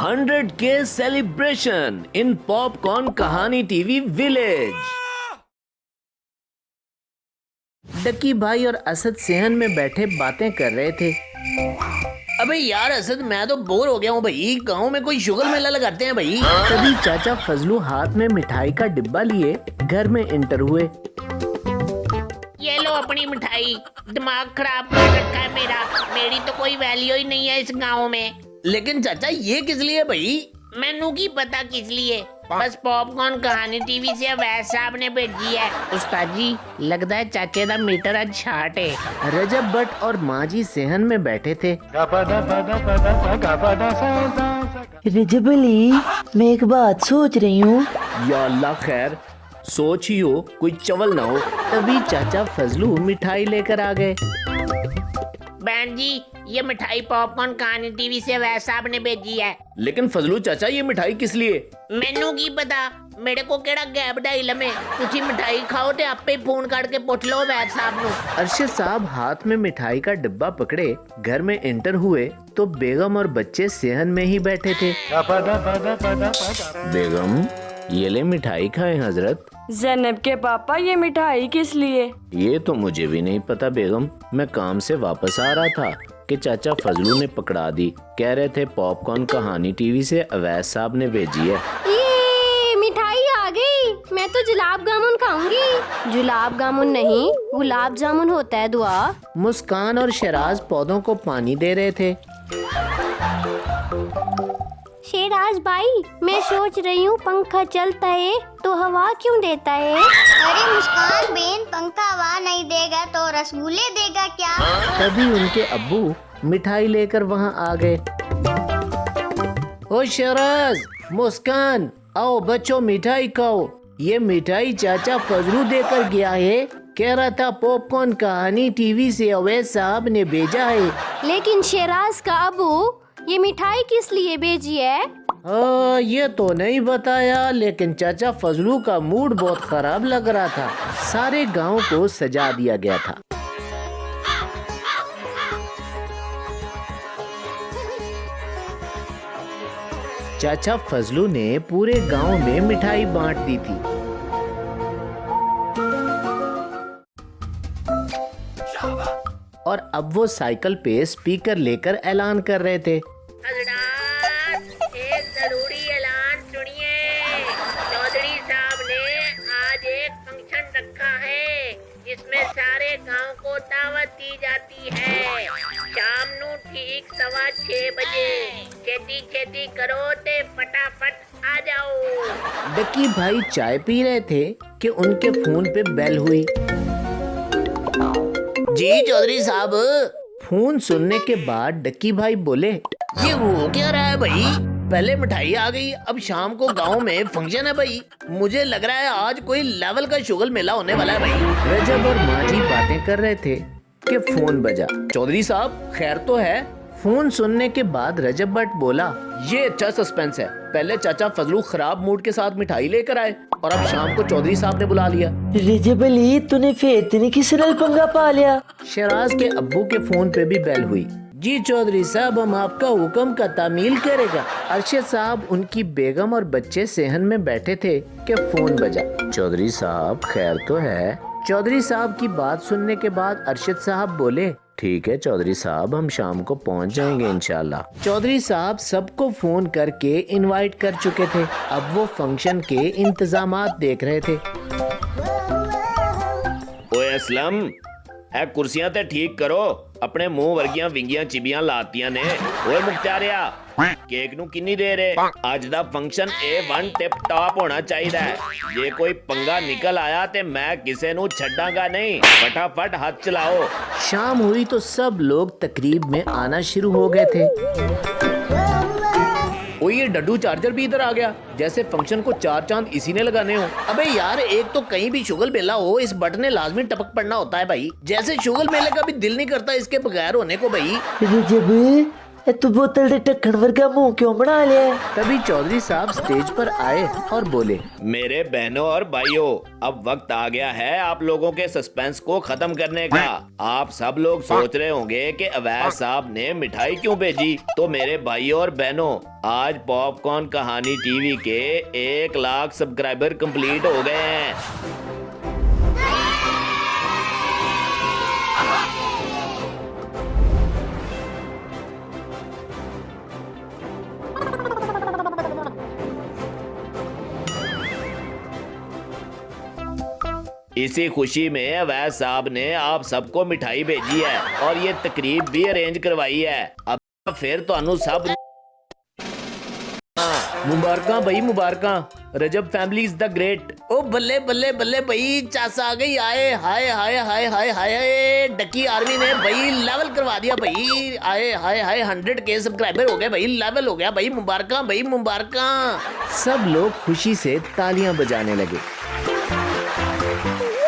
100K celebration in popcorn कहानी TV village. डकी भाई और असद सेहन में बैठे बातें कर रहे थे। अबे यार असद, मैं तो बोर हो गया हूँ भाई। गांव में कोई शुगर मेला लगाते हैं भाई। तभी चाचा फजलू हाथ में मिठाई का डिब्बा लिए घर में एंटर हुए। ये लो अपनी मिठाई। दिमाग खराब कर रखा है मेरा। मेरी तो कोई वैल्यू ही नहीं है इस गांव में। लेकिन चाचा ये किस लिए भाई? मैनू की पता किस लिए, बस पॉपकॉर्न कहानी टीवी से अवैध साहब ने भेजी है। उस्ताद जी, लगता है चाचे का मीटर आज छाट है। रजब भट्ट और माँ जी सेहन में बैठे थे। रजब अली, मैं एक बात सोच रही हूँ। या अल्लाह खैर, सोच ही हो, कोई चवल ना हो। तभी चाचा फजलू मिठाई लेकर आ गए। बहन जी, ये मिठाई पॉपकॉर्न कहानी टीवी से अवैध साहब ने भेजी है। लेकिन फजलू चाचा, ये मिठाई किस लिए? मैनू की पता, मेरे को केड़ा गैप दा इलम है। तुसी मिठाई खाओ ते आपे फोन करके पूछ लो वैद साहब नु। अरशद साहब हाथ में मिठाई का डिब्बा पकड़े घर में एंटर हुए तो बेगम और बच्चे सेहन में ही बैठे थे। बेगम, ये ले मिठाई खाएं हजरत। ज़ैनब के पापा, ये मिठाई किस लिए? ये तो मुझे भी नहीं पता बेगम। मैं काम से वापस आ रहा था कि चाचा फजलू ने पकड़ा दी। कह रहे थे पॉपकॉर्न कहानी टीवी से अवैध साहब ने भेजी है। ये मिठाई आ गई। मैं तो जुलाब जामुन खाऊंगी। जुलाब जामुन नहीं, गुलाब जामुन होता है दुआ। मुस्कान और शराज पौधों को पानी दे रहे थे। शेराज भाई, मैं सोच रही हूँ पंखा चलता है तो हवा क्यों देता है? अरे मुस्कान बेन, पंखा हवा नहीं देगा तो रसगुल्ले देगा क्या? तभी उनके अब्बू मिठाई लेकर वहाँ आ गए। ओ शराज, मुस्कान, आओ बच्चों मिठाई खाओ। ये मिठाई चाचा फजलू देकर गया है। कह रहा था पॉपकॉर्न कहानी टीवी से अवैध साहब ने भेजा है। लेकिन शेराज का अबू, ये मिठाई किस लिए भेजी है? ये तो नहीं बताया, लेकिन चाचा फजलू का मूड बहुत खराब लग रहा था। सारे गांव को सजा दिया गया था। चाचा फजलू ने पूरे गांव में मिठाई बांट दी थी। और अब वो साइकिल पे स्पीकर लेकर ऐलान कर रहे थे। हजरात, एक जरूरी ऐलान सुनिए। चौधरी साहब ने आज एक फंक्शन रखा है जिसमें सारे गांव को दावत दी जाती है। शाम नू ठीक 6:15 बजे। खेती करो ते फटाफट आ जाओ। डकी भाई चाय पी रहे थे कि उनके फोन पे बेल हुई। जी चौधरी साहब। फोन सुनने के बाद डक्की भाई बोले, ये हो क्या रहा है भाई? पहले मिठाई आ गई, अब शाम को गांव में फंक्शन है भाई। मुझे लग रहा है आज कोई लेवल का शुगर मेला होने वाला है भाई। रजब और माजी बातें कर रहे थे कि फोन बजा। चौधरी साहब, खैर तो है? फोन सुनने के बाद रजब भट्ट बोला, ये अच्छा सस्पेंस है। पहले चाचा फजलू खराब मूड के साथ मिठाई लेकर आए और अब शाम को चौधरी साहब ने बुला लिया। रजब अली, तूने फिर इतनी किस नल पंगा पा लिया? शराज के अब्बू के फोन पे भी बेल हुई। जी चौधरी साहब, हम आपका हुक्म का तामील करेगा। अरशद साहब, उनकी बेगम और बच्चे सेहन में बैठे थे कि फोन बजा। चौधरी साहब, खैर तो है? चौधरी साहब की बात सुनने के बाद अरशद साहब बोले, ठीक है चौधरी साहब, हम शाम को पहुंच जाएंगे इंशाल्लाह। चौधरी साहब सबको फोन करके इनवाइट कर चुके थे। अब वो फंक्शन के इंतजामात देख रहे थे। ओए असलम, ए कुर्सियां ते ठीक करो। अपने मुंह वर्गियां विंगियां चिबियां लातियां ने। ओए मुख्तारिया, केक नू किन्नी देर है? अज दा फंक्शन A1 टिप टॉप होना चाहिए। जे कोई पंगा निकल आया ते मैं किसे नू छड्डांगा नहीं। फटाफट हाथ चलाओ। शाम हुई तो सब लोग तकरीब में आना शुरू हो गए थे। ओ ये डड्डू चार्जर भी इधर आ गया, जैसे फंक्शन को 4 चांद इसी ने लगाने हो। अबे यार, एक तो कहीं भी शुगर मेला हो, इस बटन लाजमी टपक पड़ना होता है भाई। जैसे शुगर मेले का भी दिल नहीं करता इसके बगैर होने को भाई। रजब, तू बोतल दे ढक्कन वर्गा मुंह क्यों बना लिया? तभी चौधरी साहब स्टेज पर आए और बोले, मेरे बहनों और भाइयों, अब वक्त आ गया है आप लोगों के सस्पेंस को खत्म करने का। आप सब लोग सोच रहे होंगे कि अवैध साहब ने मिठाई क्यों भेजी। तो मेरे भाइयों और बहनों, आज पॉपकॉर्न कहानी टीवी के 1 लाख सब्सक्राइबर कंप्लीट हो गए हैं। इसी खुशी में अवैध साहब ने आप सबको मिठाई भेजी है और ये तकरीब भी अरेंज करवाई है। अब फिर तो सब मुबारका भाई मुबारका, रजब फैमिली इज द ग्रेट। ओ बल्ले बल्ले बल्ले भाई, चासा आ गई। आए हाय हाय हाय हाय हाय, डकी आर्मी ने भाई लेवल करवा दिया भाई। आए हाय हाय, 100K सब्सक्राइबर हो गए भाई, लेवल हो गया भाई, मुबारका भाई मुबारका। सब लोग खुशी से तालियां बजाने लगे।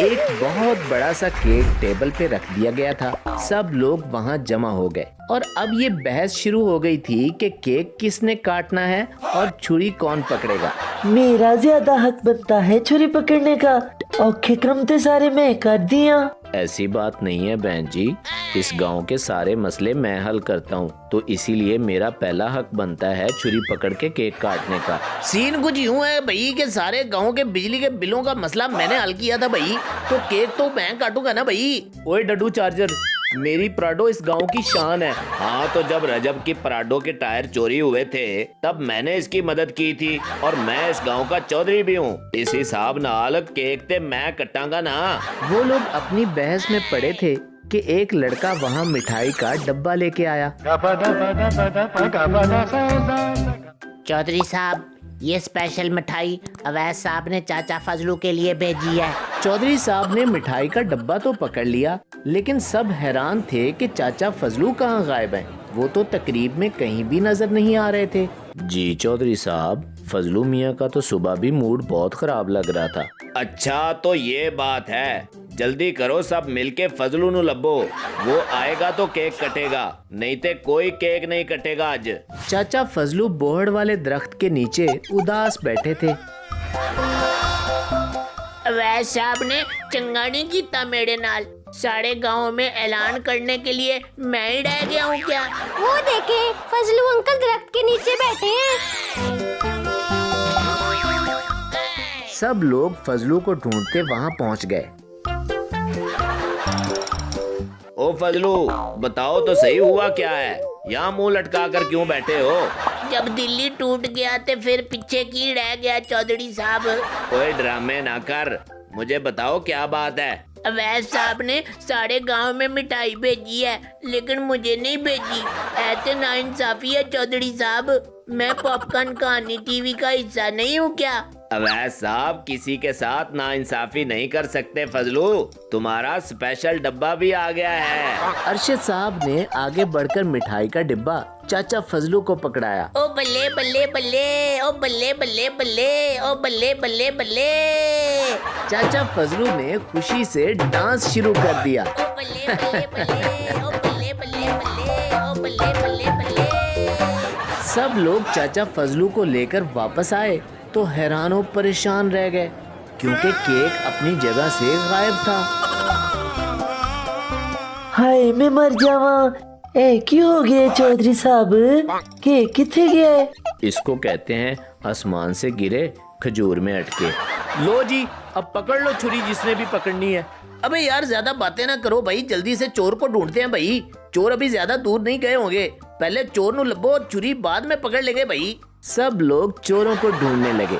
एक बहुत बड़ा सा केक टेबल पे रख दिया गया था। सब लोग वहाँ जमा हो गए और अब ये बहस शुरू हो गई थी कि केक किसने काटना है और छुरी कौन पकड़ेगा। मेरा ज्यादा हक बनता है छुरी पकड़ने का। औखे क्रम ते सारे मैं कर दिया। ऐसी बात नहीं है बहन जी, इस गांव के सारे मसले मैं हल करता हूँ, तो इसीलिए मेरा पहला हक बनता है छुरी पकड़ के केक काटने का। सीन कुछ यूँ है भाई कि सारे गांव के बिजली के बिलों का मसला मैंने हल किया था भाई, तो केक तो मैं काटूंगा ना भाई। ओए डड्डू चार्जर, मेरी प्राडो इस गांव की शान है। हाँ, तो जब रजब की प्राडो के टायर चोरी हुए थे तब मैंने इसकी मदद की थी और मैं इस गांव का चौधरी भी हूँ। इस हिसाब नाल केक ते मैं कटांगा ना। वो लोग अपनी बहस में पड़े थे कि एक लड़का वहाँ मिठाई का डब्बा लेके आया। चौधरी साहब, ये स्पेशल मिठाई अवैध साहब ने चाचा फजलू के लिए भेजी है। चौधरी साहब ने मिठाई का डब्बा तो पकड़ लिया, लेकिन सब हैरान थे कि चाचा फजलू कहाँ गायब हैं। वो तो तकरीब में कहीं भी नजर नहीं आ रहे थे। जी चौधरी साहब, फजलू मियाँ का तो सुबह भी मूड बहुत खराब लग रहा था। अच्छा, तो ये बात है। जल्दी करो, सब मिलके फजलू नु लब्बो। वो आएगा तो केक कटेगा, नहीं तो कोई केक नहीं कटेगा आज। चाचा फजलू बोहड़ वाले दरख्त के नीचे उदास बैठे थे। अवैध साहब ने चंगा नहीं कीता मेरे नाल। सारे गांव में ऐलान करने के लिए मैं ही रह गया हूँ क्या? वो देखे, फजलू अंकल दरख्त के नीचे बैठे हैं। सब लोग फजलू को ढूंढते वहाँ पहुँच गए। ओ फजलू, बताओ तो सही हुआ क्या है? यहाँ मुंह लटका कर क्यों बैठे हो? जब दिल्ली टूट गया तो फिर पीछे की रह गया चौधरी साहब। कोई ड्रामे ना कर, मुझे बताओ क्या बात है? अवैध साहब ने सारे गांव में मिठाई भेजी है, लेकिन मुझे नहीं भेजी। ऐसे नाइंसाफी है चौधरी साहब। मैं पॉपकॉर्न कहानी टीवी का हिस्सा नहीं हूँ क्या? अवैध साहब किसी के साथ नाइंसाफी नहीं कर सकते फजलू। तुम्हारा स्पेशल डब्बा भी आ गया है। अरशद साहब ने आगे बढ़कर मिठाई का डिब्बा चाचा फजलू को पकड़ाया। ओ बल्ले बल्ले बल्ले, ओ बल्ले बल्ले बल्ले, ओ बल्ले बल्ले बल्ले। चाचा फजलू ने खुशी से डांस शुरू कर दिया। ओ बल्ले बल्ले बल्ले, ओ बल्ले बल्ले बल्ले, ओ बल्ले बल्ले बल्ले। सब लोग चाचा फजलू को लेकर वापस आए तो हैरान और परेशान रह गए, क्योंकि केक अपनी जगह से गायब था। हाय मैं मर जावा, ए क्यों हो गया चौधरी साहब? केक किथे गया? इसको कहते हैं आसमान से गिरे खजूर में अटके। लो जी, अब पकड़ लो छुरी जिसने भी पकड़नी है। अबे यार ज्यादा बातें ना करो भाई, जल्दी से चोर को ढूंढते हैं भाई। चोर अभी ज्यादा दूर नहीं गए होंगे, पहले चोर नु लब्बो, छुरी बाद में पकड़ लेंगे भाई। सब लोग चोरों को ढूंढने लगे।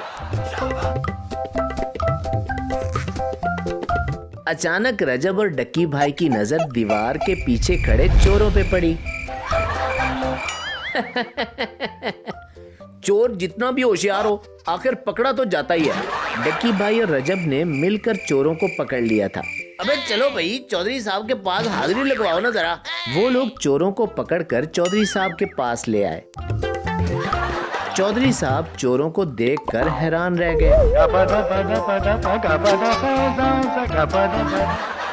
अचानक रजब और डक्की भाई की नजर दीवार के पीछे खड़े चोरों पे पड़ी। चोर जितना भी होशियार हो, आखिर पकड़ा तो जाता ही है। डक्की भाई और रजब ने मिलकर चोरों को पकड़ लिया था। अबे चलो भाई, चौधरी साहब के पास हाजिरी लगवाओ ना जरा। वो लोग चोरों को पकड़कर चौधरी साहब के पास ले आए। चौधरी साहब चोरों को देखकर हैरान रह गए।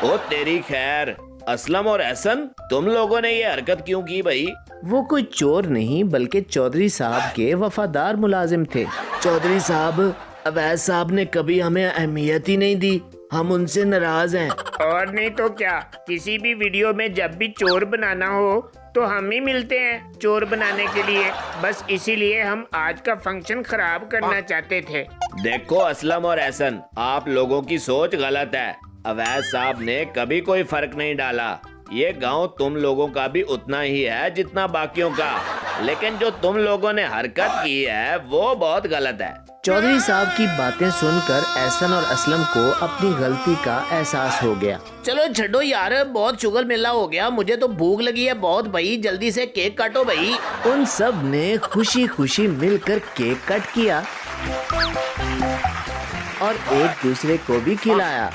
ओ तेरी खैर, असलम और एहसन, तुम लोगों ने ये हरकत क्यों की भाई? वो कोई चोर नहीं बल्कि चौधरी साहब के वफादार मुलाजिम थे। चौधरी साहब, अवैध साहब ने कभी हमें अहमियत ही नहीं दी, हम उनसे नाराज हैं। और नहीं तो क्या, किसी भी वीडियो में जब भी चोर बनाना हो तो हम ही मिलते हैं चोर बनाने के लिए। बस इसीलिए हम आज का फंक्शन खराब करना चाहते थे। देखो असलम और एहसन, आप लोगों की सोच गलत है। अवैध साहब ने कभी कोई फर्क नहीं डाला। ये गांव तुम लोगों का भी उतना ही है जितना बाकियों का, लेकिन जो तुम लोगों ने हरकत की है वो बहुत गलत है। चौधरी साहब की बातें सुनकर एहसन और असलम को अपनी गलती का एहसास हो गया। चलो छड़ो यार, बहुत शुगर मेला हो गया, मुझे तो भूख लगी है बहुत भाई, जल्दी से केक काटो भाई। उन सब ने खुशी खुशी मिलकर केक कट किया और एक दूसरे को भी खिलाया।